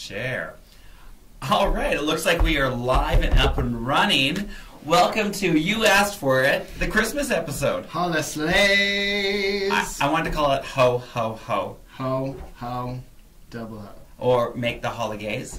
share. All right, it looks like we are live and up and running. Welcome to You Asked For It, the Christmas episode. Ho the sleighs. I wanted to call it Ho, Ho, Ho. Ho, ho, double ho. Or Make the Holidays.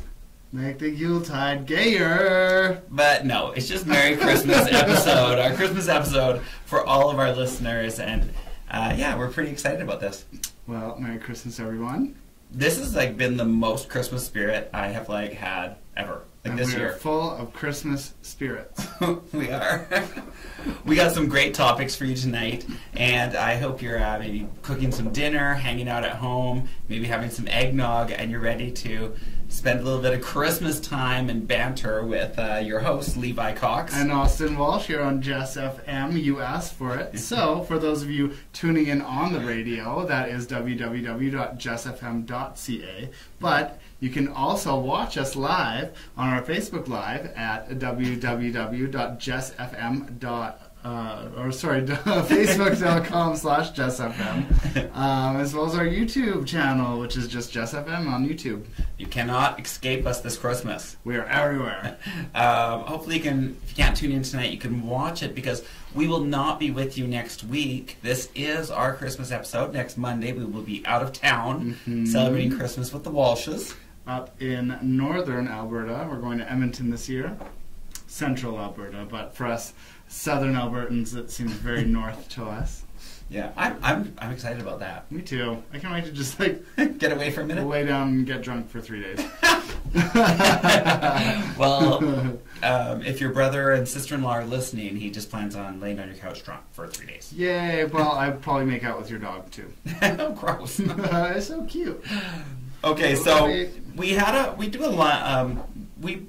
Make the Yuletide gayer. But no, it's just Merry Christmas episode, our Christmas episode for all of our listeners. And yeah, we're pretty excited about this. Well, Merry Christmas, everyone. This has been the most Christmas spirit I have had ever. This year. We're full of Christmas spirits. We are. We got some great topics for you tonight, and I hope you're maybe cooking some dinner, hanging out at home, maybe having some eggnog, and you're ready to spend a little bit of Christmas time and banter with your host, Levi Cox. And Austin Walsh here on Jess FM. You asked for it. So, for those of you tuning in on the radio, that is www.jessfm.ca. But you can also watch us live on our Facebook Live at facebook.com/JessFM, as well as our YouTube channel, which is just Jess FM on YouTube. You cannot escape us this Christmas. We are everywhere. Hopefully if you can't tune in tonight, you can watch it, because we will not be with you next week. This is our Christmas episode. Next Monday, we will be out of town celebrating Christmas with the Walshes. Up in northern Alberta. We're going to Edmonton this year. Central Alberta, but for us southern Albertans, it seems very north to us. Yeah, I'm excited about that. Me too. I can't wait to just get away for a minute, lay down and get drunk for 3 days. Well, if your brother and sister-in-law are listening, he just plans on laying on your couch drunk for 3 days. Yay! Well, I'd probably make out with your dog too. Oh, gross! It's so cute. Okay, so we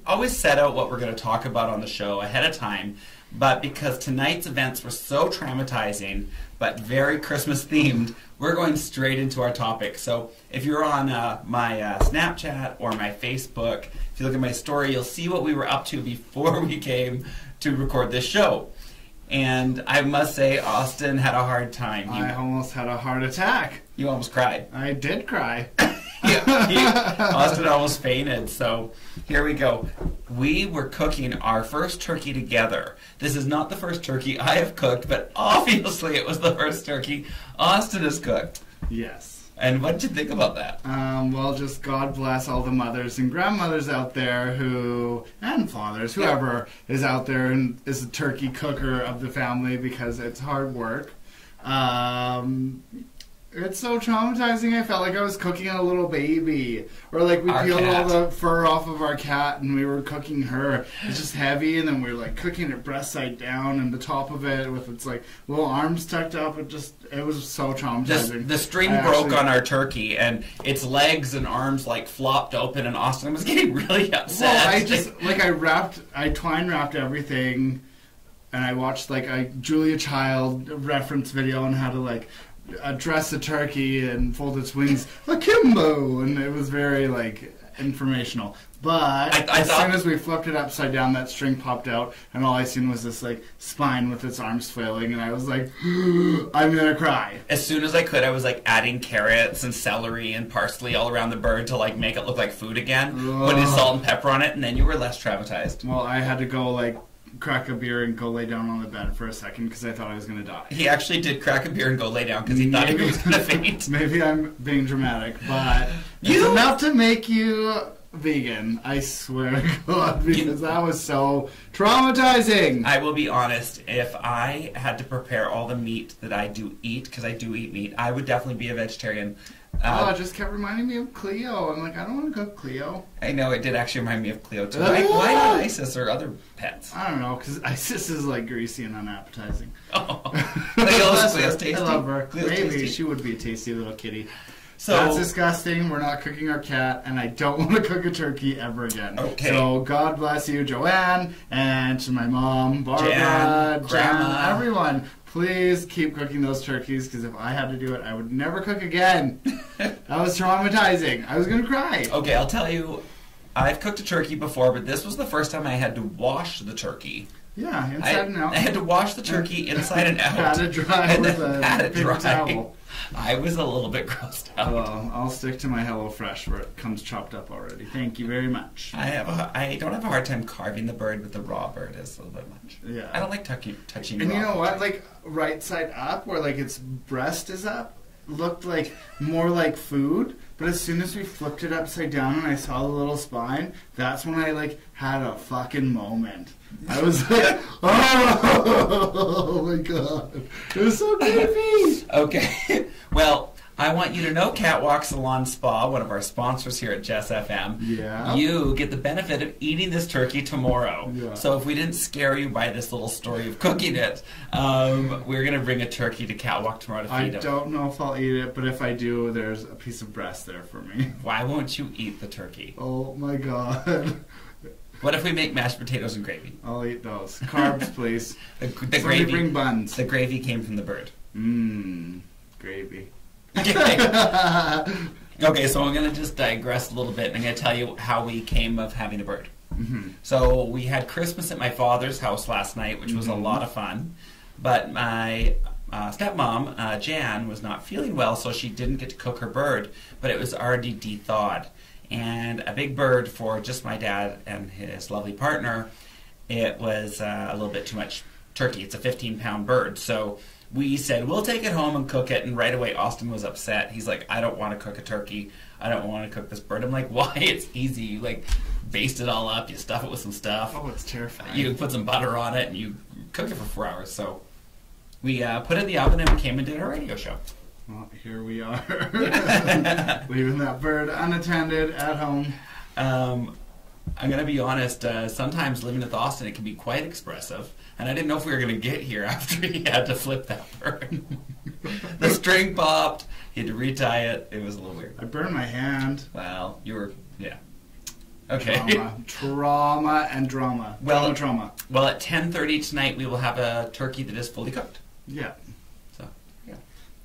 always set out what we're going to talk about on the show ahead of time, but because tonight's events were so traumatizing but very Christmas themed, we're going straight into our topic. So if you're on my Snapchat or my Facebook, if you look at my story, you'll see what we were up to before we came to record this show. And I must say, Austin had a hard time. I almost had a heart attack. You almost cried. I did cry. Austin almost fainted. So here we go. We were cooking our first turkey together. This is not the first turkey I have cooked, but obviously it was the first turkey Austin has cooked. Yes. And what did you think about that? Well, just God bless all the mothers and grandmothers out there and fathers, whoever is out there and is a turkey cooker of the family, because it's hard work. It's so traumatizing. I felt like I was cooking a little baby. Or we peeled all the fur off of our cat and we were cooking her. It's just heavy, and then we were cooking it breast side down, and the top of it with its little arms tucked up. It was so traumatizing. The string broke on our turkey, and its legs and arms flopped open, and Austin was getting really upset. Well, I twine wrapped everything, and I watched a Julia Child reference video on how to dress a turkey and fold its wings akimbo, and it was very informational. But as soon as we flipped it upside down, that string popped out, and all I seen was this spine with its arms flailing, and I was like, I'm gonna cry. As soon as I could, I was adding carrots and celery and parsley all around the bird to make it look like food again. Putting salt and pepper on it, and then you were less traumatized. Well, I had to go crack a beer and go lay down on the bed for a second because I thought I was going to die. He actually did crack a beer and go lay down because he thought he was going to faint. Maybe I'm being dramatic, but it's enough to make you vegan. I swear to God, because that was so traumatizing. I will be honest, if I had to prepare all the meat that I do eat, because I do eat meat, I would definitely be a vegetarian. It just kept reminding me of Cleo. I'm I don't want to cook Cleo. I know, it did actually remind me of Cleo too. Why not Isis or other pets? I don't know, because Isis is greasy and unappetizing. Oh, Cleo's tasty. I love her. Cleo's Maybe tasty. she would be a tasty little kitty. So that's disgusting. We're not cooking our cat, and I don't want to cook a turkey ever again. Okay. So God bless you, Joanne, and to my mom, Barbara, Jan, Grandma, everyone. Please keep cooking those turkeys, because if I had to do it, I would never cook again. That was traumatizing. I was going to cry. Okay, I'll tell you, I've cooked a turkey before, but this was the first time I had to wash the turkey. Yeah, inside and out. I had to wash the turkey inside and out. Had it dry and with then a had it paper dry. towel. I was a little bit grossed out. Well, I'll stick to my HelloFresh where it comes chopped up already. Thank you very much. I don't have a hard time carving the bird, but the raw bird is a little bit much. Yeah. I don't like touching And raw you know what? bird. Like right side up, where like its breast is up, looked like more like food. But as soon as we flipped it upside down and I saw the little spine, that's when I like had a fucking moment. I was like, oh my god, it was so creepy. Okay. Well, I want you to know Catwalk Salon Spa, one of our sponsors here at Jess FM. Yeah. You get the benefit of eating this turkey tomorrow. Yeah. So if we didn't scare you by this little story of cooking it, we're going to bring a turkey to Catwalk tomorrow to feed I him. don't know if I'll eat it, but if I do, there's a piece of breast there for me. Why won't you eat the turkey? Oh my god. What if we make mashed potatoes and gravy? I'll eat those. Carbs, please. The Somebody gravy. bring buns. The gravy came from the bird. Mmm. Gravy. Okay, so I'm going to just digress a little bit, and I'm going to tell you how we came of having a bird. Mm-hmm. So we had Christmas at my father's house last night, which was a lot of fun. But my stepmom, Jan, was not feeling well, so she didn't get to cook her bird, but it was already de-thawed. And a big bird for just my dad and his lovely partner, it was a little bit too much turkey. It's a 15-pound bird, so we said, we'll take it home and cook it, and right away Austin was upset. He's like, I don't want to cook a turkey. I don't want to cook this bird. I'm like, why? It's easy. You, like, baste it all up. You stuff it with some stuff. Oh, it's terrifying. You put some butter on it, and you cook it for 4 hours. So we put it in the oven, and we came and did our radio show. Well, here we are. Leaving that bird unattended at home. I'm going to be honest, sometimes living with Austin, it can be quite expressive. And I didn't know if we were going to get here after he had to flip that bird. The string popped. He had to retie it. It was a little weird. I burned my hand. Well, you were, yeah. Okay. Trauma and drama. Well, trauma. Well, at 10:30 tonight, we will have a turkey that is fully cooked. Yeah. So, yeah.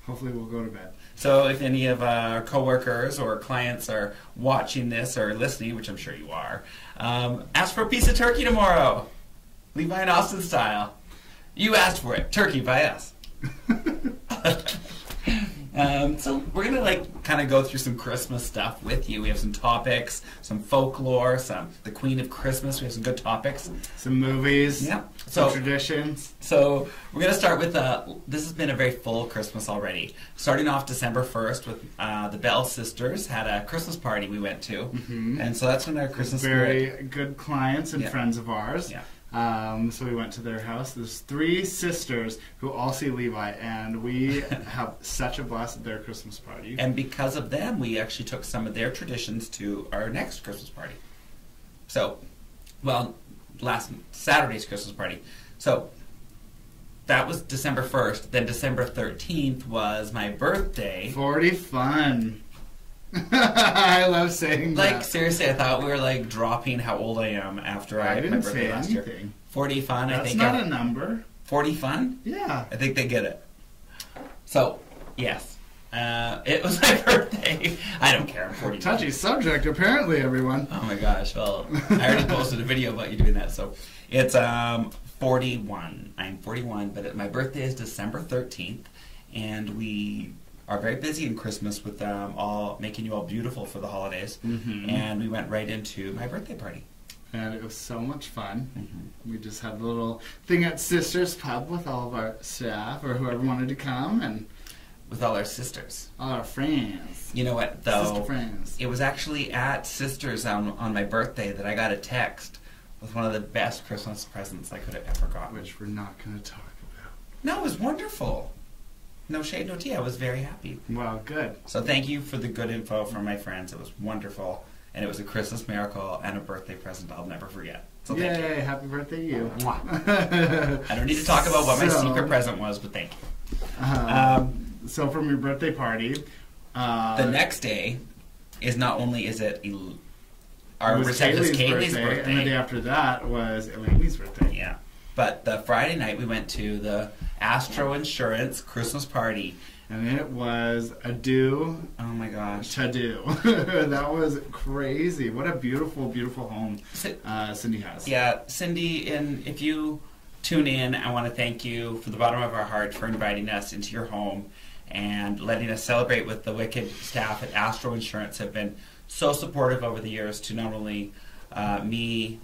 Hopefully we'll go to bed. So if any of our coworkers or clients are watching this or listening, which I'm sure you are, ask for a piece of turkey tomorrow. Levi and Austin style. You asked for it. Turkey by us. So we're going to kind of go through some Christmas stuff with you. We have some topics, some folklore, the Queen of Christmas. We have some good topics. Some movies. Yeah. Some traditions. So we're going to start with, this has been a very full Christmas already. Starting off December 1st with the Bell sisters had a Christmas party we went to. Mm-hmm. And so that's when our Christmas Very good clients and friends of ours. Yeah. So we went to their house. There's 3 sisters who all see Levi, and we have such a blast at their Christmas party. And because of them, we actually took some of their traditions to our next Christmas party. So, well, last Saturday's Christmas party. So, that was December 1st. Then December 13th was my birthday. 40 fun. I love saying that. Like, seriously, I thought we were, dropping how old I am after I had my didn't birthday say last anything. year. 40 fun, That's I think. not a number. 40 fun? Yeah. I think they get it. So, yes. It was my birthday. I don't care. I'm 40. Touchy subject, apparently, everyone. Oh my gosh. Well, I already posted a video about you doing that. So, it's 41. I'm 41, but my birthday is December 13th, and we are very busy in Christmas with all making you all beautiful for the holidays. Mm-hmm. And we went right into my birthday party. And it was so much fun. Mm-hmm. We just had a little thing at Sisters Pub with all of our staff or whoever wanted to come, and with all our sisters. all our friends. You know what, though? Sister friends. It was actually at Sisters on my birthday that I got a text with one of the best Christmas presents I could have ever gotten. Which we're not going to talk about. No, it was wonderful. No shade, no tea. I was very happy. Well, good. So thank you for the good info from my friends. It was wonderful. And it was a Christmas miracle and a birthday present I'll never forget. So thank you. Yay, happy birthday to you. I don't need to talk about what my secret present was, but thank you. So from your birthday party... the next day is not only is it our receptionist Kaylee's birthday. And the day after that was Elaine's birthday. Yeah. But the Friday night we went to the Astro Insurance Christmas party. And it was a do. Oh my gosh. To do. That was crazy. What a beautiful, beautiful home Cindy has. Yeah, Cindy, and if you tune in, I want to thank you from the bottom of our heart for inviting us into your home and letting us celebrate with the wicked staff at Astro Insurance. Have been so supportive over the years to not only me,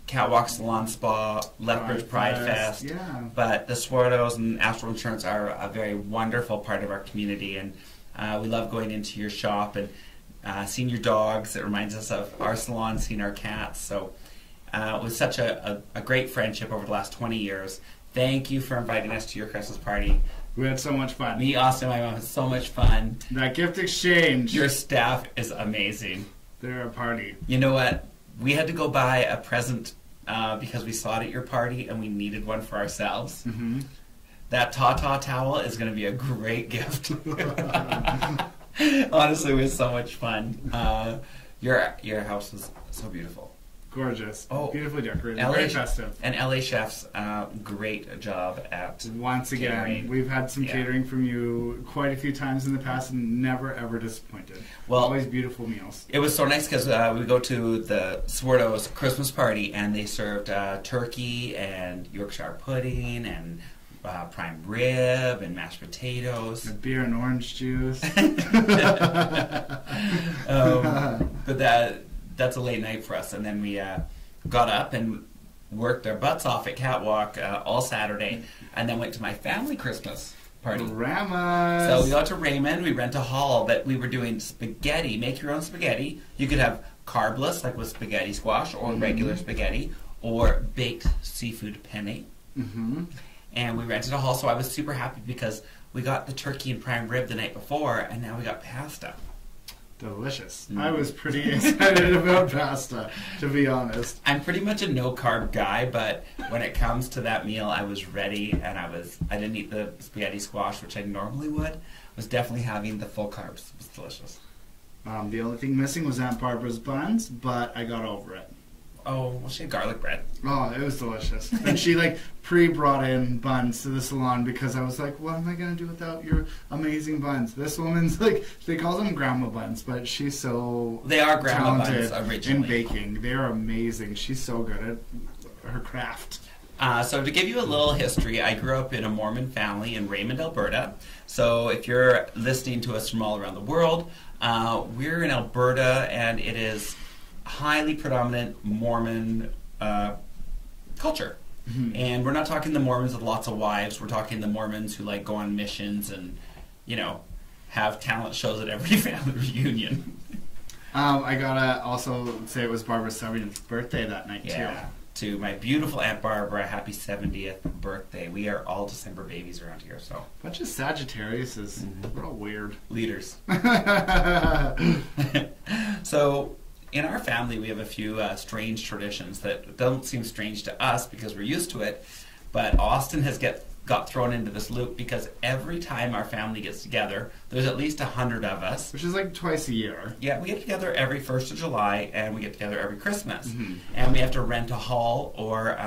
Catwalk Salon Spa, Lethbridge Pride Fest, but the Swartos and Astro Insurance are a very wonderful part of our community, and we love going into your shop and seeing your dogs. It reminds us of our salon, seeing our cats. So it was such a great friendship over the last 20 years. Thank you for inviting us to your Christmas party. We had so much fun. Me, Austi, and my mom had so much fun. That gift exchange. Your staff is amazing. They're a party. You know what? We had to go buy a present because we saw it at your party and we needed one for ourselves. Mm-hmm. That Ta-Ta towel is going to be a great gift. Honestly, it was so much fun. Your house was so beautiful. Gorgeous. Oh, beautifully decorated. Very festive. And LA Chefs, great job at once again, catering. We've had some catering from you quite a few times in the past and never ever disappointed. Well, always beautiful meals. It was so nice because we go to the Swartos Christmas party and they served turkey and Yorkshire pudding and prime rib and mashed potatoes. A beer and orange juice. But that's a late night for us. And then we got up and worked our butts off at Catwalk all Saturday and then went to my family Christmas party. Ramas. So we got to Raymond. We rent a hall, but we were doing spaghetti. Make your own spaghetti. You could have carbless, like with spaghetti squash, or regular spaghetti, or baked seafood penne. Mm-hmm. And we rented a hall, so I was super happy because we got the turkey and prime rib the night before, and now we got pasta. Delicious. I was pretty excited about pasta, to be honest. I'm pretty much a no-carb guy, but when it comes to that meal, I was ready, and I didn't eat the spaghetti squash, which I normally would. I was definitely having the full carbs. It was delicious. The only thing missing was Aunt Barbara's buns, but I got over it. Oh, well, she had garlic bread. Oh, it was delicious. And she, pre-brought in buns to the salon because I was like, what am I going to do without your amazing buns? This woman's, they call them grandma buns, but she's so They are grandma talented buns originally. in baking. They are amazing. She's so good at her craft. So to give you a little history, I grew up in a Mormon family in Raymond, Alberta. So if you're listening to us from all around the world, we're in Alberta, and it is highly predominant Mormon culture. Mm-hmm. And we're not talking the Mormons with lots of wives. We're talking the Mormons who go on missions and, have talent shows at every family reunion. I gotta also say it was Barbara's 70th birthday that night, too. To my beautiful Aunt Barbara, happy 70th birthday. We are all December babies around here, so. Bunch of Sagittariuses. We're all weird. Leaders. So, in our family, we have a few strange traditions that don't seem strange to us because we're used to it, but Austin has got thrown into this loop because every time our family gets together, there's at least 100 of us. Which is twice a year. Yeah, we get together every 1st of July, and we get together every Christmas. Mm-hmm. And we have to rent a hall or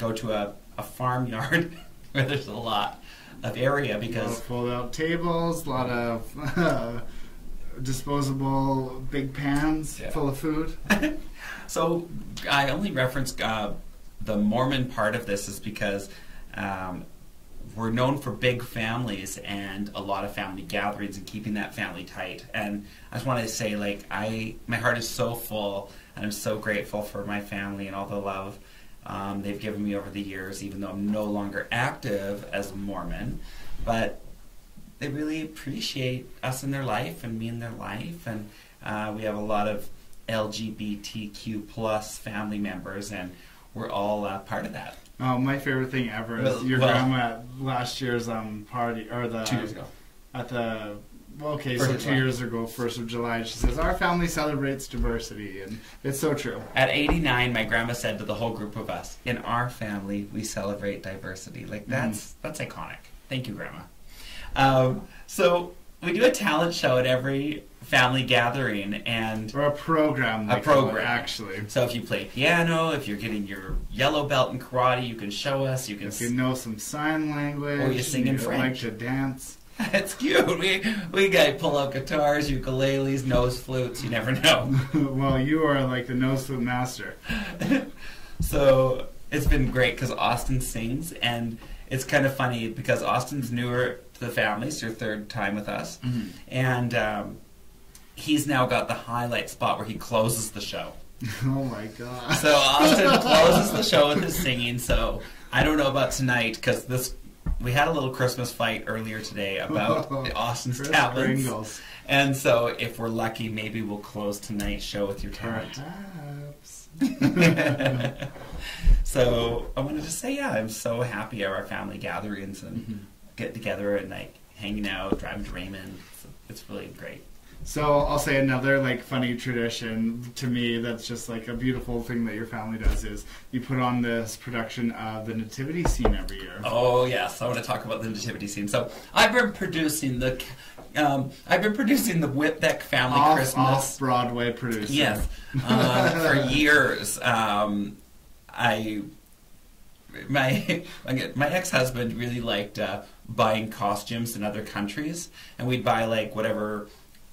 go to a farmyard where there's a lot of area because... A lot of fold-out tables, a lot of... disposable big pans full of food. So I only reference the Mormon part of this is because we're known for big families and a lot of family gatherings and keeping that family tight. And I just want to say, my heart is so full, and I'm so grateful for my family and all the love they've given me over the years, even though I'm no longer active as a Mormon. But they really appreciate us in their life and me in their life, and we have a lot of LGBTQ plus family members, and we're all part of that. Oh, my favorite thing ever is your grandma at last year's party, or 2 years ago. At the 2 years ago, 1st of July, she says, our family celebrates diversity, and it's so true. At 89, my grandma said to the whole group of us, in our family, we celebrate diversity. That's iconic. Thank you, Grandma. So we do a talent show at every family gathering, or a program. Actually. So if you play piano, if you're getting your yellow belt in karate, you can show us. If you know some sign language, or you sing in French, like to dance. It's cute. We got pull out guitars, ukuleles, nose flutes. You never know. Well, you are the nose flute master. So it's been great because Austin sings, and it's kind of funny because Austin's newer to the family. It's your third time with us, and he's now got the highlight spot where he closes the show. Oh my god! So Austin closes the show with his singing. So I don't know about tonight because we had a little Christmas fight earlier today about Austin's talents. Pringles. And so if we're lucky, maybe we'll close tonight's show with your talent. Perhaps. So I wanted to say, yeah, I'm so happy at our family gatherings and get together and like hanging out, driving to Raymond. It's really great. So I'll say another like funny tradition to me that's just like a beautiful thing that your family does is you put on this production of the nativity scene every year. Oh yes, I want to talk about the nativity scene. So I've been producing the Whitbeck Family Christmas off-Broadway producer. Yes, for years. My ex-husband really liked buying costumes in other countries, and we'd buy like whatever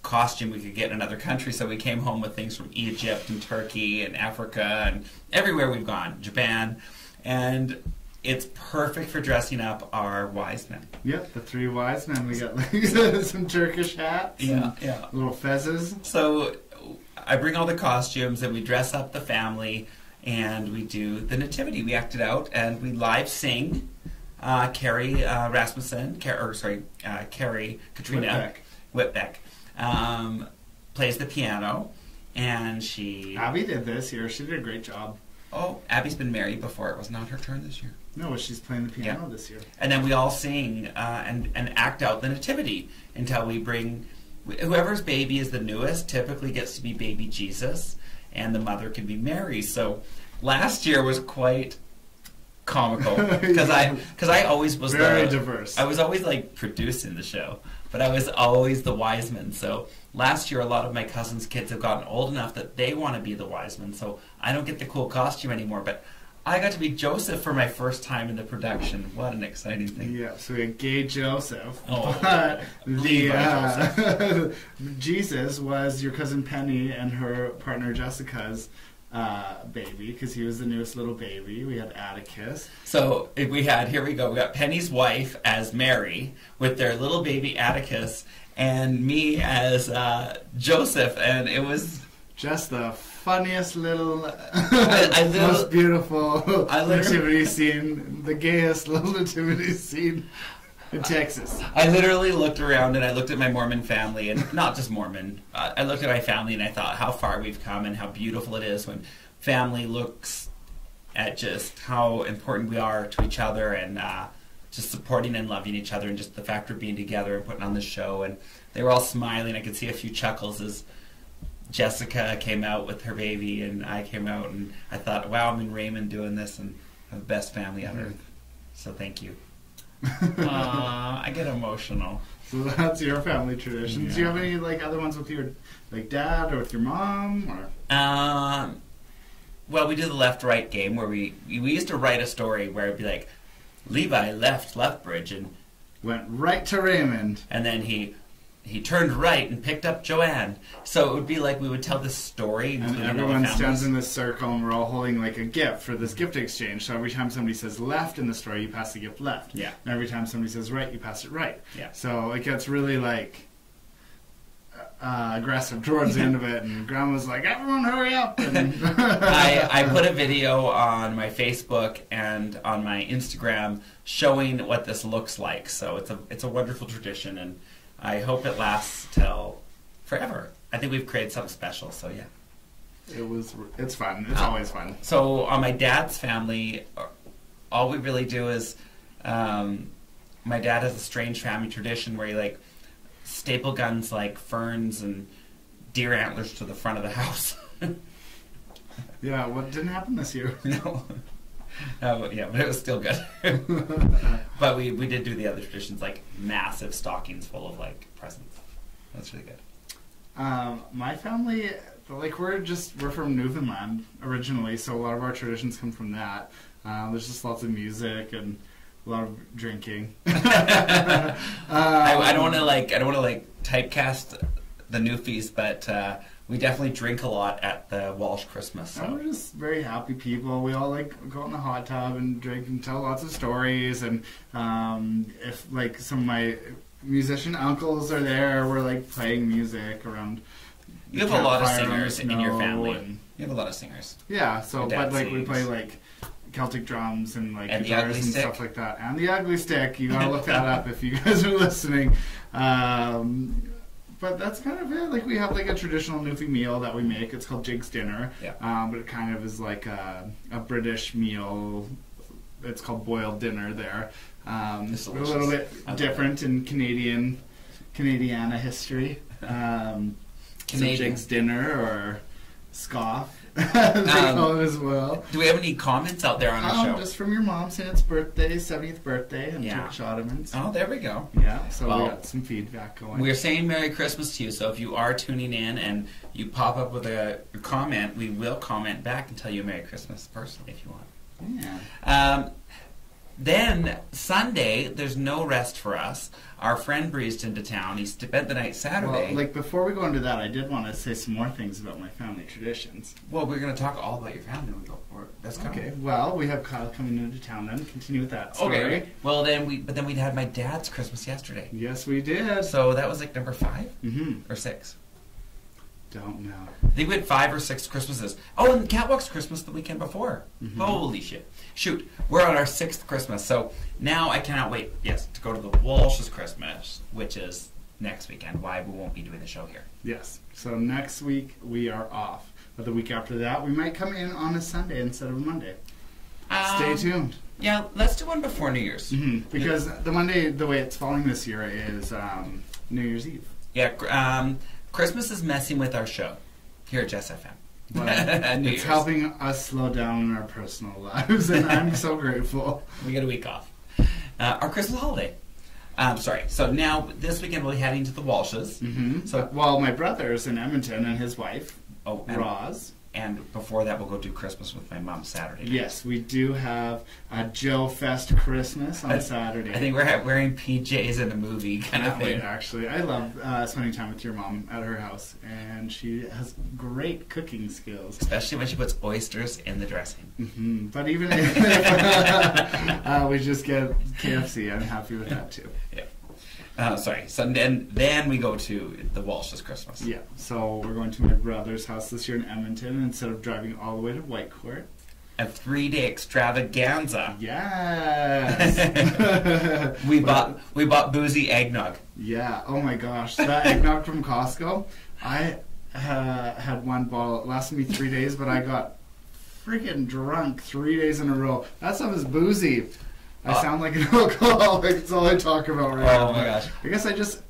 costume we could get in another country. So we came home with things from Egypt and Turkey and Africa and everywhere we've gone, Japan, and it's perfect for dressing up our wise men. Yep, the 3 wise men. We got like some Turkish hats, yeah, little fezzes. So I bring all the costumes and we dress up the family and we do the nativity. We act it out and we live sing. Carrie Rasmussen, Carrie Katrina Whitbeck. Plays the piano, and Abby did this year. She did a great job. Oh, Abby's been married before. It was not her turn this year. No, she's playing the piano this year. And then we all sing and act out the nativity until we bring whoever's baby is the newest. Typically gets to be baby Jesus, and the mother can be Mary. So last year was quite comical because I always was very diverse. I was always like producing the show. But I was always the wise man. So last year, a lot of my cousins' kids have gotten old enough that they want to be the wise man. So I don't get the cool costume anymore. But I got to be Joseph for my first time in the production. What an exciting thing. Yeah, so we had gay Joseph. Oh, but Levi Joseph. Jesus was your cousin Penny and her partner Jessica's baby, because he was the newest little baby. We had Atticus. So we got Penny's wife as Mary with their little baby Atticus, and me as Joseph, and it was just the funniest little, most most beautiful nativity scene, the gayest little nativity scene in Texas. I literally looked around and I looked at my Mormon family, and not just Mormon. I looked at my family and I thought how far we've come and how beautiful it is when family looks at just how important we are to each other and just supporting and loving each other, and just the fact we're being together and putting on this show. And they were all smiling. I could see a few chuckles as Jessica came out with her baby and I came out, and I thought, wow, I'm in Raymond doing this and I'm the best family on earth. So thank you. I get emotional. So that's your family traditions. Do you have any like other ones with your like dad or with your mom? Or? Well, we do the left-right game where we used to write a story where it'd be like, Levi left Lethbridge and went right to Raymond, and then he turned right and picked up Joanne. So it would be like we would tell this story, and everyone stands in this circle, and we're all holding like a gift for this gift exchange. So every time somebody says left in the story, you pass the gift left. Yeah. And every time somebody says right, you pass it right. Yeah. So it gets really like aggressive towards the end of it, and Grandma's like, "Everyone, hurry up!" And I put a video on my Facebook and on my Instagram showing what this looks like. So it's a wonderful tradition, and I hope it lasts till forever. I think we've created something special. So yeah, it's fun. It's always fun. So on my dad's family, all we really do is my dad has a strange family tradition where he like staple guns like ferns and deer antlers to the front of the house. Yeah, what didn't happen this year? No. Yeah, but it was still good. But we did do the other traditions, like massive stockings full of like presents. That's really good. My family, like we're from Newfoundland originally, so a lot of our traditions come from that. There's just lots of music and a lot of drinking. I don't want to typecast the Newfies, but we definitely drink a lot at the Walsh Christmas. So. We're just very happy people. We all like go in the hot tub and drink and tell lots of stories. And if like some of my musician uncles are there, we're like playing music around. You have a lot of singers in your family. You have a lot of singers. Yeah. So, but like we play like Celtic drums and like and guitars and stuff like that. And the ugly stick. You gotta look that up if you guys are listening. But that's kind of it. Like we have like a traditional Newfie meal that we make. It's called Jig's Dinner. Yeah. But it kind of is like a British meal. It's called boiled dinner there. It's a little bit different in Canadiana history. Jig's Dinner or scoff. They call it as well. Do we have any comments out there on the show? Just from your mom saying it's birthday, 70th birthday, and Turkish Ottomans. Oh, there we go. Yeah, so we got some feedback going. We're saying Merry Christmas to you, so if you are tuning in and you pop up with a comment, we will comment back and tell you Merry Christmas personally if you want. Yeah. Then, Sunday, there's no rest for us. Our friend breezed into town. He spent the night Saturday. Well, like, before we go into that, I did want to say some more things about my family traditions. Well, we're going to talk all about your family when we go for it. That's okay. Well, we have Kyle coming into town then. Continue with that story. Okay. Well, then we had my dad's Christmas yesterday. Yes, we did. So that was like number 5? Mm-hmm. Or 6? Don't know. I think we had 5 or 6 Christmases. Oh, and Catwalk's Christmas the weekend before. Mm-hmm. Holy shit. Shoot, we're on our 6th Christmas, so now I cannot wait, yes, to go to the Walsh's Christmas, which is next weekend. Why we won't be doing the show here. Yes, so next week we are off. But the week after that, we might come in on a Sunday instead of a Monday. Stay tuned. Yeah, let's do one before New Year's. Mm-hmm. Because the Monday, the way it's falling this year, is New Year's Eve. Yeah, Christmas is messing with our show here at Jess FM. It's helping us slow down in our personal lives, and I'm so grateful. We get a week off. Our Christmas holiday. So now this weekend we'll be heading to the Walshes. Mm-hmm. So, well, my brother's in Edmonton and his wife, Roz. And before that, we'll go do Christmas with my mom Saturday night. Yes, we do have a Joe Fest Christmas on Saturday. I think we're wearing PJs in a movie kind of thing. Actually, I love spending time with your mom at her house, and she has great cooking skills. Especially when she puts oysters in the dressing. Mm-hmm. But even if we just get KFC, I'm happy with that too. Yeah. So then we go to the Walsh's Christmas. Yeah, so we're going to my brother's house this year in Edmonton instead of driving all the way to Whitecourt. A 3-day extravaganza. Yes. we bought boozy eggnog. Yeah. Oh my gosh, that eggnog from Costco. I had one bottle. It lasted me 3 days, but I got freaking drunk 3 days in a row. That stuff is boozy. I sound like an alcoholic. That's all I talk about right now. Oh my gosh. I guess I just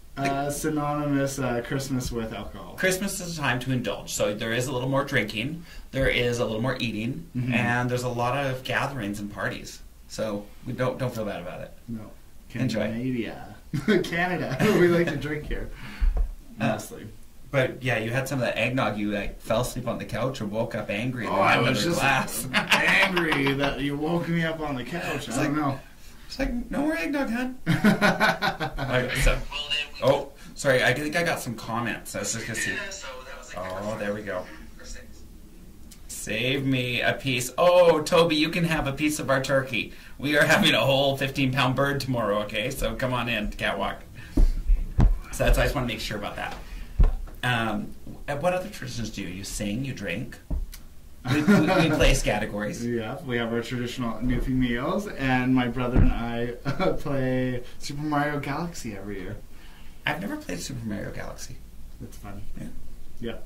synonymous Christmas with alcohol. Christmas is a time to indulge. So there is a little more drinking, there is a little more eating, mm-hmm. and there's a lot of gatherings and parties. So we don't feel bad about it. No. Enjoy. Canada. We like to drink here. Mostly. But yeah, you had some of that eggnog. You fell asleep on the couch or woke up angry. I was just angry that you woke me up on the couch. I don't know. It's like, no more eggnog, hon. Okay, sorry. I think I got some comments. I was just gonna see. Oh, there we go. Save me a piece. Oh, Toby, you can have a piece of our turkey. We are having a whole 15-pound bird tomorrow. Okay, so come on in, Catwalk. So I just want to make sure about that. What other traditions do you? You sing, you drink, we place categories. Yeah, we have our traditional Newfie meals, and my brother and I play Super Mario Galaxy every year. I've never played Super Mario Galaxy. It's fun. Yeah.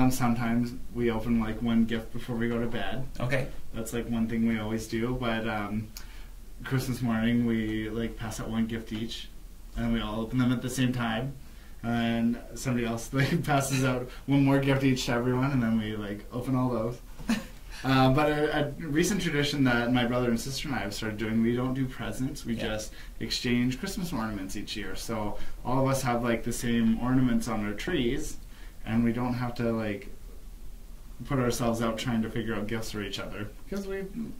Sometimes we open like one gift before we go to bed. Okay. That's like one thing we always do, but Christmas morning we like pass out one gift each, and we all open them at the same time. And somebody else like passes out one more gift each to everyone, and then we like open all those. But a recent tradition that my brother and sister and I have started doing, we don't do presents, we just exchange Christmas ornaments each year. So all of us have like the same ornaments on our trees, and we don't have to like put ourselves out trying to figure out gifts for each other, because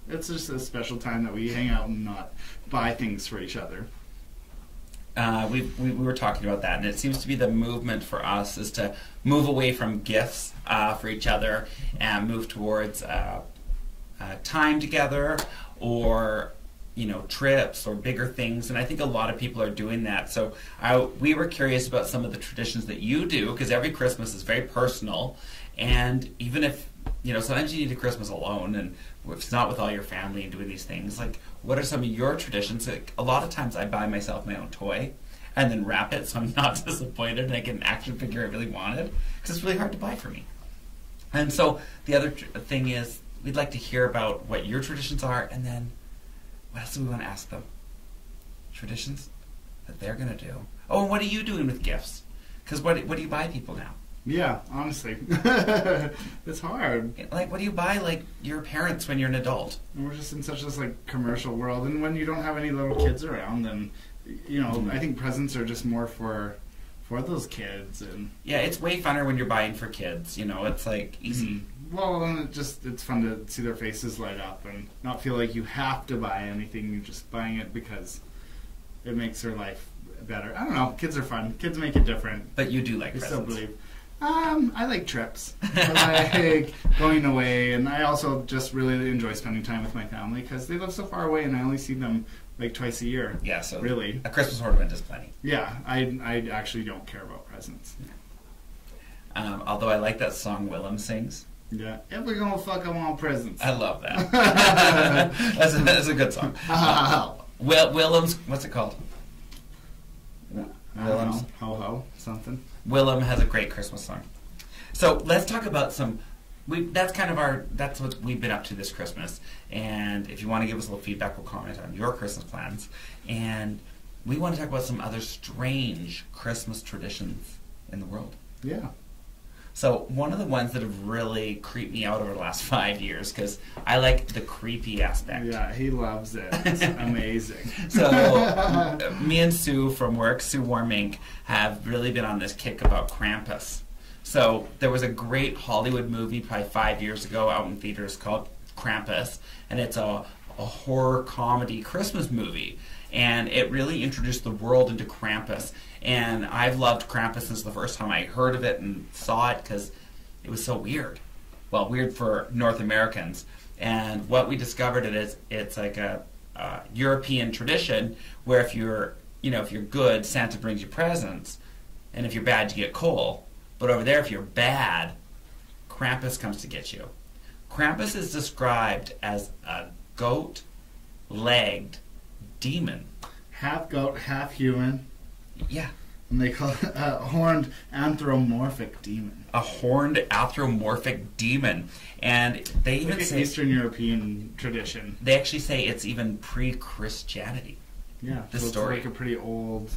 it's just a special time that we hang out and not buy things for each other. we were talking about that, and it seems to be the movement for us is to move away from gifts for each other and move towards time together, or trips or bigger things. And I think a lot of people are doing that. So we were curious about some of the traditions that you do, because every Christmas is very personal. And even if sometimes you need a Christmas alone, and if it's not with all your family and doing these things, like, what are some of your traditions? Like, a lot of times I buy myself my own toy and then wrap it so I'm not disappointed and I get an action figure I really wanted, because it's really hard to buy for me. And so the other thing is, we'd like to hear about what your traditions are, and then what else do we want to ask them? Traditions that they're going to do. Oh, and what are you doing with gifts? Because what do you buy people now? Yeah, honestly. It's hard. Like, what do you buy, like, your parents when you're an adult? And we're just in such this, like, commercial world. And when you don't have any little kids around, then, I think presents are just more for those kids. And yeah, it's way funner when you're buying for kids. It's, like, easy. Mm-hmm. Well, and it's fun to see their faces light up and not feel like you have to buy anything. You're just buying it because it makes their life better. I don't know. Kids are fun. Kids make it different. But you do like presents. I still believe. I like trips. I like going away, and I also just really enjoy spending time with my family because they live so far away, and I only see them like twice a year. Yeah, so really, a Christmas ornament is plenty. Yeah, I actually don't care about presents. Although I like that song Willem sings. Yeah, if we're gonna fuck them all presents. I love that. that's a good song. Willem's, what's it called? Willem's Ho Ho something. Willem has a great Christmas song. So let's talk about that's what we've been up to this Christmas. And if you want to give us a little feedback, we'll comment on your Christmas plans. And we want to talk about some other strange Christmas traditions in the world. Yeah. So one of the ones that have really creeped me out over the last 5 years, because I like the creepy aspect. Yeah, he loves it. It's amazing. So me and Sue from work, Sue Warmink, have really been on this kick about Krampus. So there was a great Hollywood movie probably 5 years ago out in theaters called Krampus, and it's a horror comedy Christmas movie. And it really introduced the world into Krampus. And I've loved Krampus since the first time I heard of it and saw it, because it was so weird. Well, weird for North Americans. And what we discovered it's like a European tradition where if you're good, Santa brings you presents, and if you're bad, you get coal. But over there, if you're bad, Krampus comes to get you. Krampus is described as a goat-legged demon. Half goat, half human. Yeah. And they call it a horned anthropomorphic demon. A horned anthropomorphic demon. And they even like say... Eastern European tradition. They actually say it's even pre-Christianity. Yeah. The so story. It's like a pretty old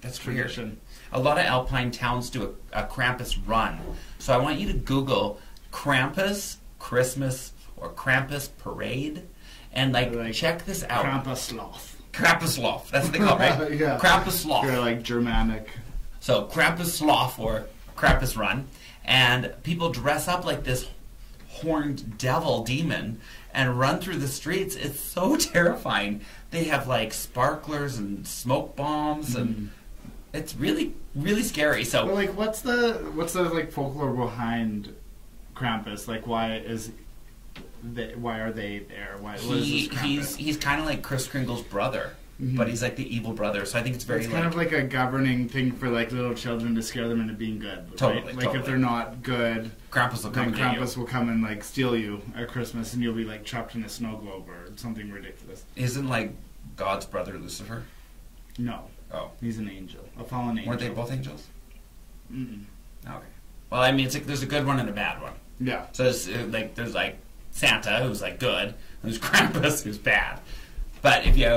That's tradition. Weird. A lot of alpine towns do a Krampus run. So I want you to Google Krampus Christmas or Krampus Parade and like check this out. Krampuslauf. Krampuslauf. That's what they call it, right? Yeah. Krampuslauf. They're like Germanic. So Krampuslauf or Krampus Run, and people dress up like this horned devil demon and run through the streets. It's so terrifying. They have like sparklers and smoke bombs, and it's really, really scary. So, but like, what's the like folklore behind Krampus? Like, why are they there? What is this Krampus? He's kind of like Kris Kringle's brother, but he's like the evil brother. So I think it's very kind of like a governing thing for like little children to scare them into being good. Totally, right? Like if they're not good, Krampus will come and get you. Krampus will come and like steal you at Christmas, and you'll be like trapped in a snow globe or something ridiculous. Isn't like God's brother Lucifer? No. Oh, he's an angel, a fallen angel. Weren't they both angels? Mm-mm. Okay. Well, I mean, it's like there's a good one and a bad one. Yeah. So there's like Santa, who's like good, and there's Krampus, who's bad. But if you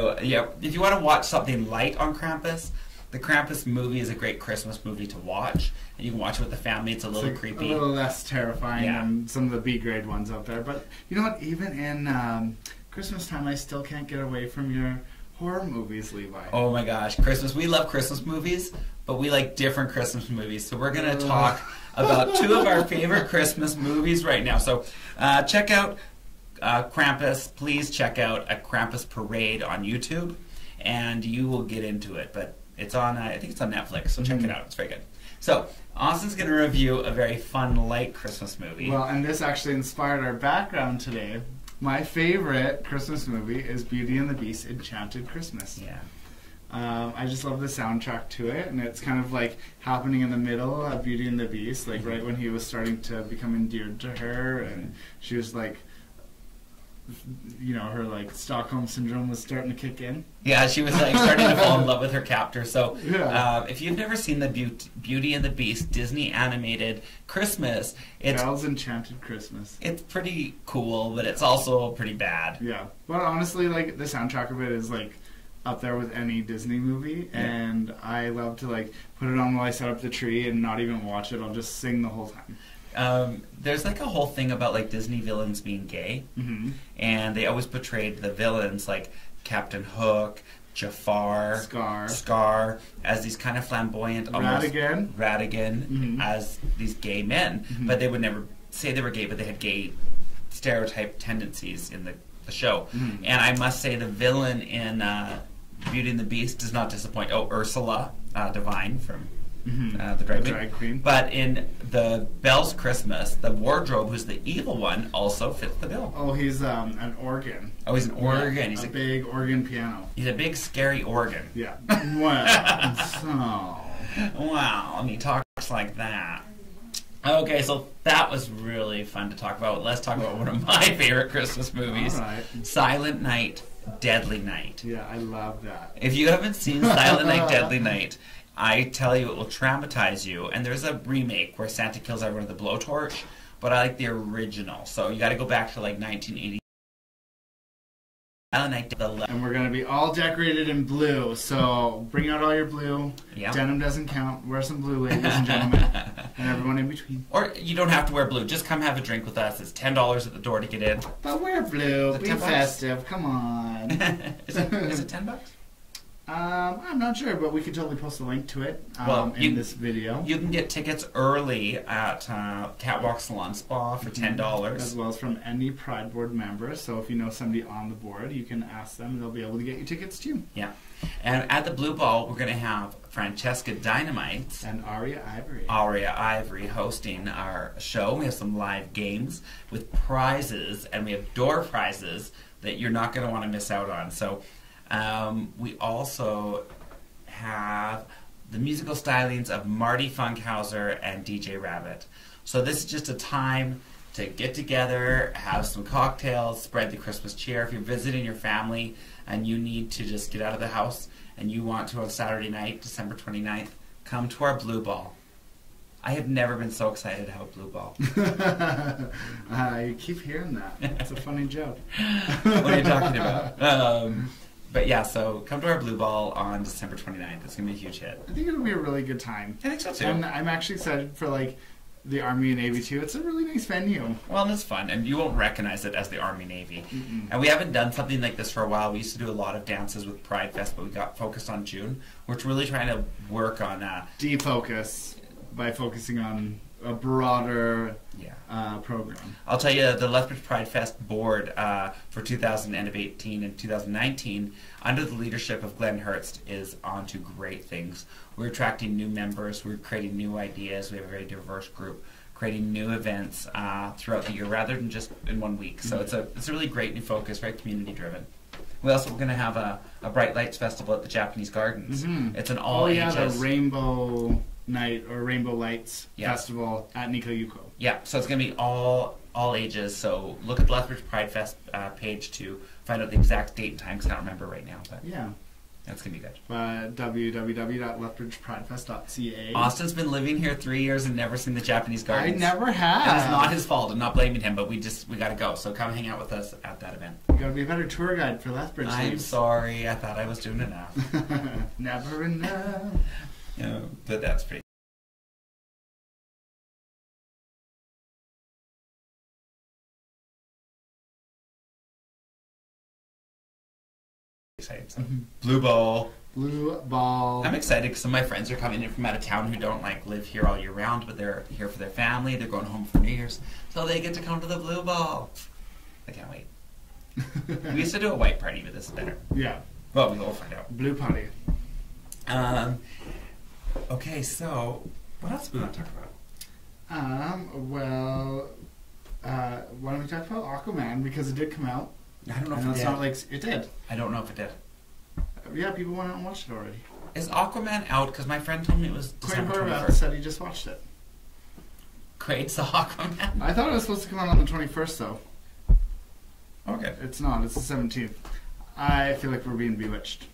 want to watch something light on Krampus, the Krampus movie is a great Christmas movie to watch, and you can watch it with the family. It's a little creepy, a little less terrifying than some of the B-grade ones out there. But you know what? Even in Christmas time, I still can't get away from your horror movies, Levi. Oh my gosh, Christmas! We love Christmas movies, but we like different Christmas movies. So we're gonna talk about two of our favorite Christmas movies right now. So check out Krampus. Please check out a Krampus Parade on YouTube, and you will get into it. But It's on, I think it's on Netflix, so check it out. It's very good. So, Austin's going to review a very fun, light Christmas movie. Well, and this actually inspired our background today. My favorite Christmas movie is Beauty and the Beast: Enchanted Christmas. Yeah. I just love the soundtrack to it, and it's kind of like happening in the middle of Beauty and the Beast, like right when he was starting to become endeared to her, and she was like, you know, her like Stockholm syndrome was starting to kick in. Yeah, she was like starting to fall in love with her captor. So, Yeah. if you've never seen the Beauty and the Beast Disney animated Christmas, Belle's Enchanted Christmas. it's pretty cool, but it's also pretty bad. Yeah, but honestly, like the soundtrack of it is like up there with any Disney movie, and I love to like put it on while I set up the tree and not even watch it. I'll just sing the whole time. There's like a whole thing about like Disney villains being gay, and they always portrayed the villains like Captain Hook, Jafar, Scar as these kind of flamboyant, almost Ratigan as these gay men, but they would never say they were gay, but they had gay stereotype tendencies in the show. And I must say the villain in Beauty and the Beast does not disappoint. Oh, Ursula Devine from the drag queen. But in the Belle's Christmas, the wardrobe, who's the evil one, also fits the bill. Oh, he's an organ. Oh, he's an organ. Yeah, he's a big organ piano. He's a big, scary organ. Yeah. Well, so... Wow, and he talks like that. Okay, so that was really fun to talk about. Let's talk about one of my favorite Christmas movies, All right. Silent Night, Deadly Night. Yeah, I love that. If you haven't seen Silent Night, Deadly Night, I tell you, it will traumatize you. And there's a remake where Santa kills everyone with a blowtorch, but I like the original. So you got to go back to like 1980. Silent Night, and we're going to be all decorated in blue, so bring out all your blue. Yeah. Denim doesn't count. Wear some blue, ladies and gentlemen, and everyone in between. Or you don't have to wear blue. Just come have a drink with us. It's $10 at the door to get in. But wear blue. Be $10? festive. Come on. Is it $10? I'm not sure, but we could totally post a link to it in this video. You can get tickets early at Catwalk Salon Spa for $10. As well as from any Pride Board member. So if you know somebody on the board, you can ask them. They'll be able to get you tickets too. Yeah. And at the Blue Ball, we're going to have Francesca Dynamite and Aria Ivory hosting our show. We have some live games with prizes, and we have door prizes that you're not going to want to miss out on. So we also have the musical stylings of Marty Funkhauser and DJ Rabbit. So this is just a time to get together, have some cocktails, spread the Christmas cheer. If you're visiting your family and you need to just get out of the house and you want to on Saturday night, December 29th, come to our Blue Ball. I have never been so excited to have a Blue Ball. You keep hearing that. It's a funny joke. What are you talking about? But yeah, so come to our Blue Ball on December 29th. It's going to be a huge hit. I think it'll be a really good time. I think so too. And I'm actually excited for like the Army and Navy too. It's a really nice venue. Well, and it's fun, and you won't recognize it as the Army Navy. And we haven't done something like this for a while. We used to do a lot of dances with Pride Fest, but we got focused on June. We're really trying to work on defocus by focusing on a broader program. I'll tell you, the Lethbridge Pride Fest board for 2018 and 2019, under the leadership of Glenn Hurst, is on to great things. We're attracting new members. We're creating new ideas. We have a very diverse group, creating new events throughout the year rather than just in 1 week. So it's a really great new focus, very community driven. We also going to have a Bright Lights Festival at the Japanese Gardens. It's an all ages. The Rainbow Night or Rainbow Lights Festival at Nikko-Yuko. Yeah, so it's going to be all ages. So look at the Lethbridge Pride Fest page to find out the exact date and time, because I don't remember right now. But yeah, that's going to be good. www.lethbridgeprideFest.ca. Austin's been living here 3 years and never seen the Japanese Gardens. I never have. And it's not his fault. I'm not blaming him, but we got to go. So come hang out with us at that event. You got to be a better tour guide for Lethbridge. I'm sorry. I thought I was doing enough. Never enough. But that's pretty exciting. So, Blue Ball. I'm excited because some of my friends are coming in from out of town who don't live here all year round, but they're here for their family. They're going home for New Year's, so they get to come to the Blue Ball. I can't wait. We used to do a white party, but this is better. Yeah. Well, we'll find out. Blue party. Okay, so what else do we want to talk about? Why don't we talk about Aquaman, because it did come out. I don't know if And it it's did. not like it did. I don't know if it did. Yeah, people went out and watched it already. Is Aquaman out? Because my friend told me it was Quentin December Horvath 21st. said he just watched it. Great, so Aquaman. I thought it was supposed to come out on the 21st, though. Okay. It's not. It's the 17th. I feel like we're being bewitched.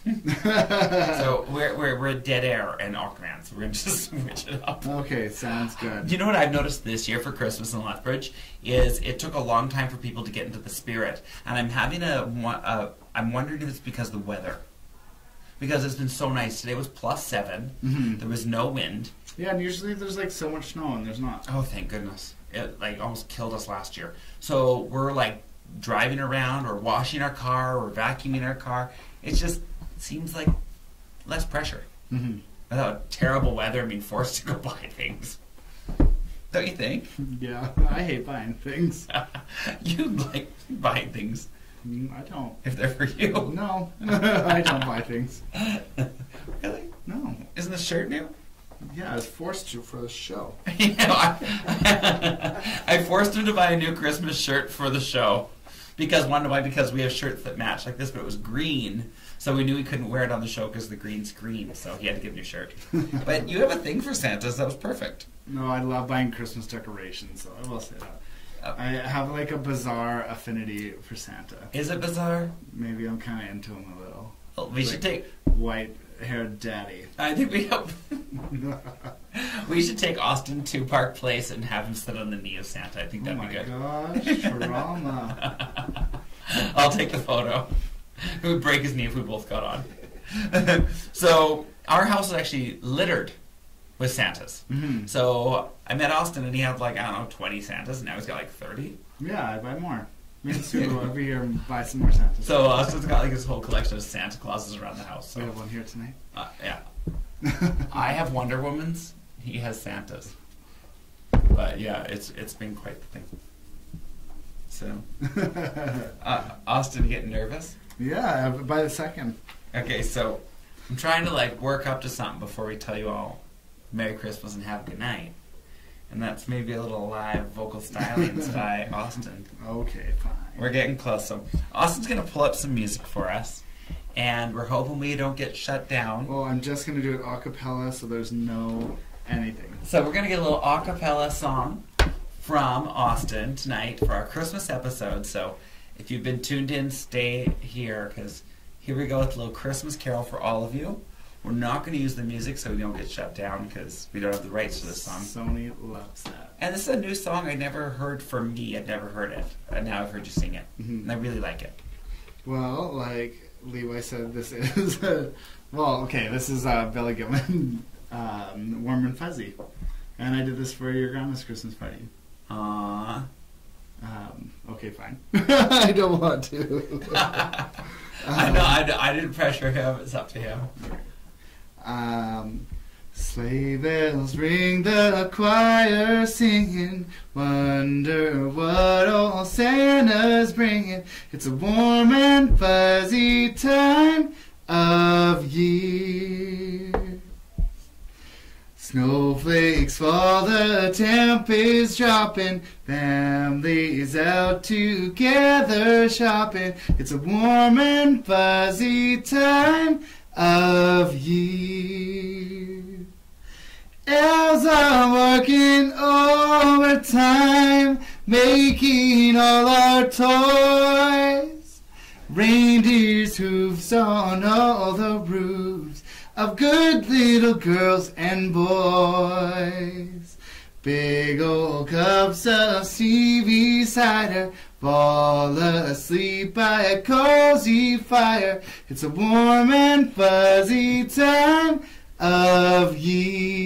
So we're dead air and Aquaman, so we're going to just switch it up. Okay, sounds good. You know what I've noticed this year for Christmas in Lethbridge is it took a long time for people to get into the spirit, and I'm having I'm wondering if it's because of the weather, because it's been so nice. Today was +7. Mm-hmm. There was no wind. Yeah, and usually there's like so much snow, and there's not. Oh, thank goodness! It like almost killed us last year. So we're like driving around or washing our car or vacuuming our car. It just seems like less pressure. Mm-hmm. Without terrible weather and being forced to go buy things. Don't you think? Yeah, I hate buying things. You like buying things I don't. if they're for you. No, I don't buy things. Really? No. Isn't the shirt new? Yeah, I was forced to for the show. I forced him to buy a new Christmas shirt for the show. Because we have shirts that match like this, but it was green. So we knew he couldn't wear it on the show because the green's green, so he had to get a new shirt. But you have a thing for Santas. That was perfect. No, I love buying Christmas decorations, so I will say that. I have like a bizarre affinity for Santa. Is it bizarre? Maybe I'm kind of into him a little. Well, we should take... White-haired daddy. I think we should take Austin to Park Place and have him sit on the knee of Santa. I think that'd be good. Oh my gosh, trauma. I'll take the photo. It would break his knee if we both got on. So our house is actually littered with Santas. Mm-hmm. So I met Austin and he had like, I don't know, 20 Santas, and now he's got like 30. Yeah, I buy more. Me and Sue go every year and buy some more Santas. So Austin's got like his whole collection of Santa Clauses around the house. So. We have one here tonight. Yeah. I have Wonder Womans. He has Santas. But yeah, it's been quite the thing. So, Austin, you getting nervous? Yeah, by the second. Okay, so I'm trying to like work up to something before we tell you all Merry Christmas and have a good night. And that's maybe a little live vocal stylings by Austin. Okay, fine. We're getting close. So Austin's going to pull up some music for us. And we're hoping we don't get shut down. Well, I'm just going to do it a cappella, so there's no anything. So we're going to get a little a cappella song from Austin tonight for our Christmas episode. So if you've been tuned in, stay here, because here we go with a little Christmas carol for all of you. We're not going to use the music so we don't get shut down, because we don't have the rights to this song. Sony loves that. And this is a new song I never heard from me. I'd never heard it. And now I've heard you sing it. Mm-hmm. And I really like it. Well, like Levi said, this is... this is Billy Gilman, Warm and Fuzzy. And I did this for your grandma's Christmas party. Aww. Okay, fine. I don't want to. I know, I didn't pressure him. It's up to him. Sleigh bells ring, the choir singing, wonder what old Santa's bringing. It's a warm and fuzzy time of year. Snowflakes fall, the temp is dropping, families out together shopping. It's a warm and fuzzy time of year. Elves are working overtime, making all our toys. Reindeer's hooves on all the roofs of good little girls and boys. Big old cups of Stevie cider fall asleep by a cozy fire. It's a warm and fuzzy time of year.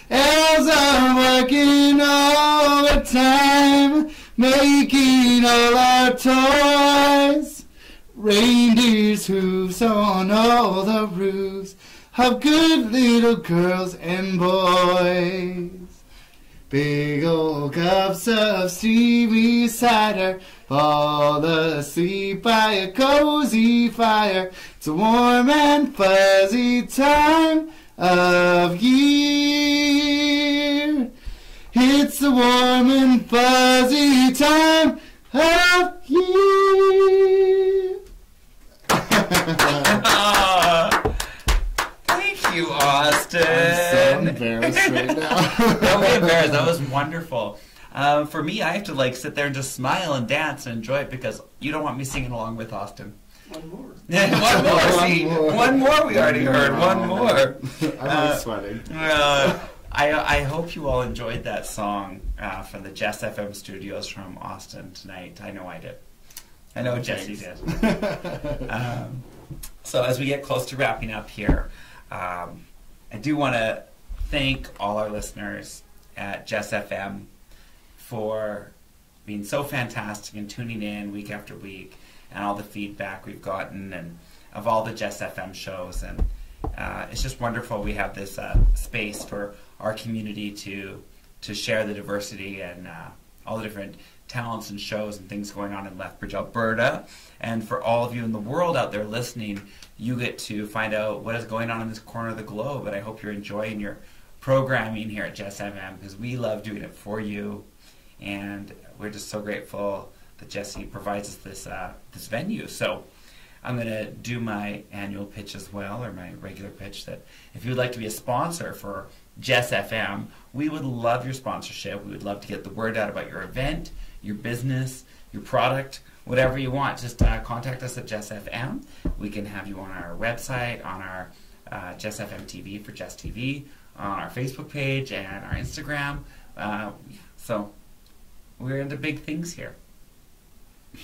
Elves are working all the time, making all our toys. Reindeer's hooves on all the roofs of good little girls and boys. Big old cups of steamy cider, fall asleep by a cozy fire. It's a warm and fuzzy time of year. It's a warm and fuzzy time of year. Thank you, Austin. I'm so embarrassed right now. Don't be embarrassed. That was wonderful. For me, I have to like sit there and just smile and dance and enjoy it because you don't want me singing along with Austin. One more. One more. See, one more. We already heard one more. I'm sweating. I hope you all enjoyed that song from the Jess FM studios from Austin tonight. I know I did. I know Jesse did. So as we get close to wrapping up here, I do want to thank all our listeners at Jess FM for being so fantastic and tuning in week after week, and all the feedback we've gotten and of all the Jess FM shows. And it's just wonderful we have this space for our community to share the diversity and all the different talents and shows and things going on in Lethbridge, Alberta. And for all of you in the world out there listening, you get to find out what is going on in this corner of the globe. And I hope you're enjoying your programming here at Jess FM, because we love doing it for you. And we're just so grateful that Jesse provides us this venue. So I'm going to do my annual pitch as well, or my regular pitch, that if you would like to be a sponsor for Jess FM, we would love your sponsorship. We would love to get the word out about your event, your business, your product, whatever you want. Just contact us at Jess FM. We can have you on our website, on our Jess FM TV for Jess TV, on our Facebook page and our Instagram. So we're into big things here.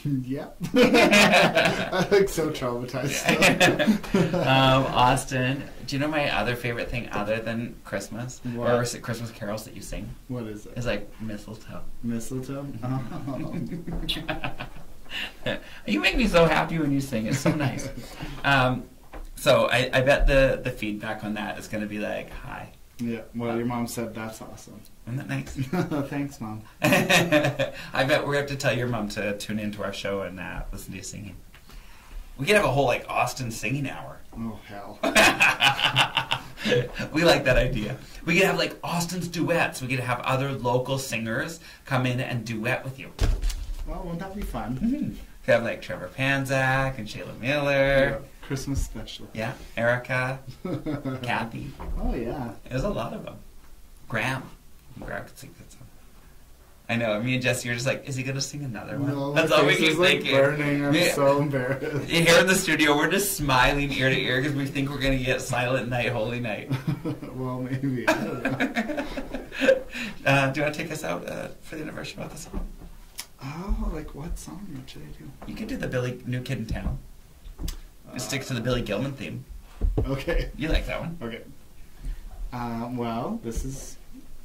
Yeah. I'm like so traumatized. Austin, do you know my other favorite thing other than Christmas? What? Or is it Christmas carols that you sing? What is it? It's like mistletoe. Mistletoe? Oh. You make me so happy when you sing. It's so nice. So I bet the feedback on that is going to be like, hi. Yeah, well, your mom said that's awesome. Isn't that nice? Thanks, Mom. I bet we're going to have to tell your mom to tune into our show and listen to you singing. We could have a whole, like, Austin singing hour. Oh, hell. We like that idea. We could have, like, Austin's duets. We could have other local singers come in and duet with you. Well, won't that be fun? Mm-hmm. We could have, like, Trevor Panzak and Shayla Miller. Yeah. Christmas special. Yeah, Erica, Kathy. Oh, yeah. There's a lot of them. Graham could sing that song. I know, me and Jesse are just like, is he going to sing another one? No, that's all we keep like thinking. Burning. I'm so embarrassed. Here in the studio, we're just smiling ear to ear because we think we're going to get Silent Night, Holy Night. Well, maybe. I don't know. Do you want to take us out for the anniversary about the song? Oh, like what song? What should I do? You could do the New Kid in Town. It sticks to the Billy Gilman theme. Okay. You like that one? Okay. Well, this is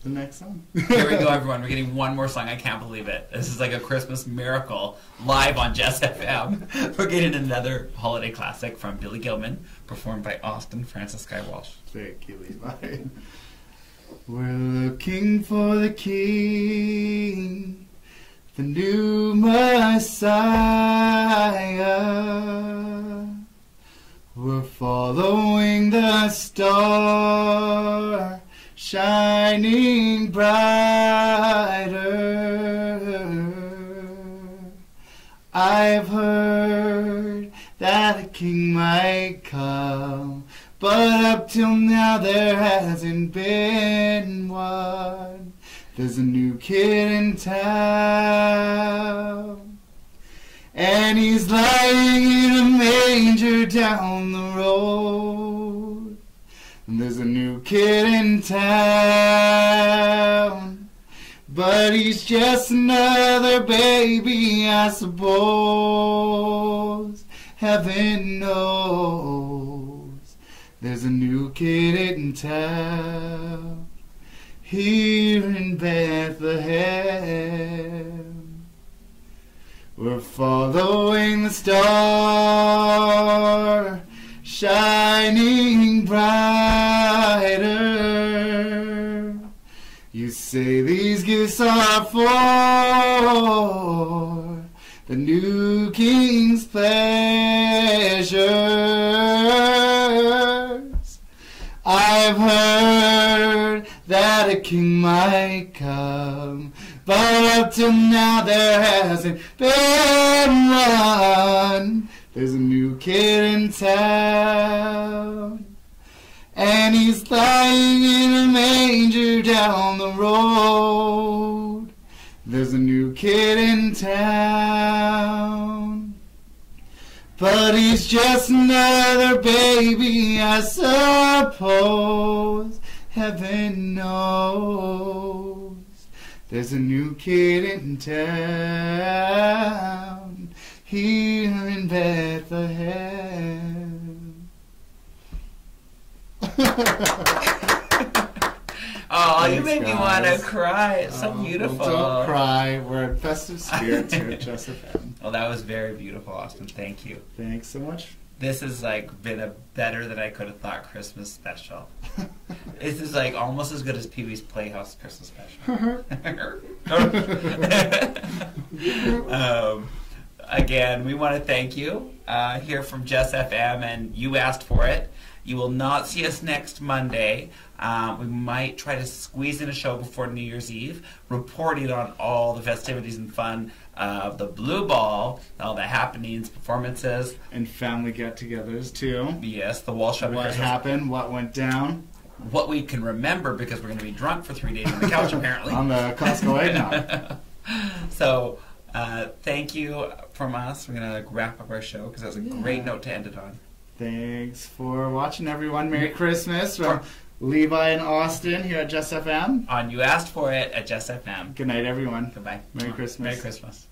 the next song. Here we go, everyone. We're getting one more song. I can't believe it. This is like a Christmas miracle live on Jess FM. We're getting another holiday classic from Billy Gilman, performed by Austin Francis Guy Walsh. Thank you, Levi. We're looking for the King, the new Messiah. We're following the star, shining brighter. I've heard that a king might come, but up till now there hasn't been one. There's a new kid in town, and he's lying in a manger down the road. And there's a new kid in town, but he's just another baby, I suppose. Heaven knows there's a new kid in town here in Bethlehem. We're following the star, shining brighter. You say these gifts are for the new king's pleasures. I've heard that a king might come, but up till now there hasn't been one. There's a new kid in town, and he's lying in a manger down the road. There's a new kid in town, but he's just another baby, I suppose. Heaven knows there's a new kid in town here in Bethlehem. Oh, Thanks, you made me guys. want to cry. It's so beautiful. Well, don't cry. We're in festive spirits here at Just FM. Well, that was very beautiful, Austin. Thank you. Thanks so much. This has like been a better than I could have thought Christmas special. This is like almost as good as Pee Wee's Playhouse Christmas special. Again, we want to thank you here from Just FM, and you asked for it. You will not see us next Monday. We might try to squeeze in a show before New Year's Eve, reporting on all the festivities and fun of the Blue Ball, all the happenings, performances. And family get-togethers, too. Yes, the Walsh What What happened, what went down. What we can remember, because we're going to be drunk for 3 days on the couch, apparently. On the Costco eggnog. So, thank you from us. We're going to wrap up our show, because that's a great note to end it on. Thanks for watching, everyone. Merry Christmas from Levi and Austin here at Just FM. On You Asked For It at Just FM. Good night, everyone. Goodbye. Merry Christmas. Merry Christmas.